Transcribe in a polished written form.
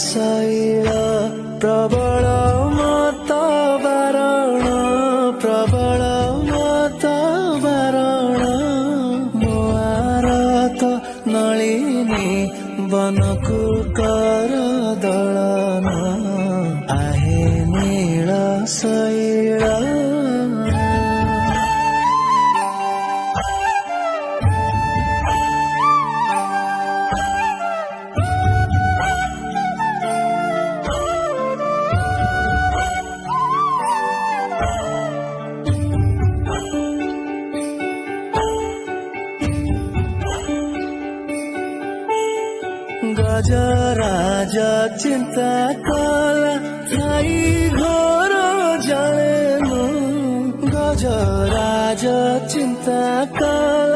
शैल प्रबल मत बारण प्रबल मत बारण मुआरत नलिनी बनकु कर दलन आहे नील शैल गजराज चिंता कला थाई घर जाने गजराज चिंता कला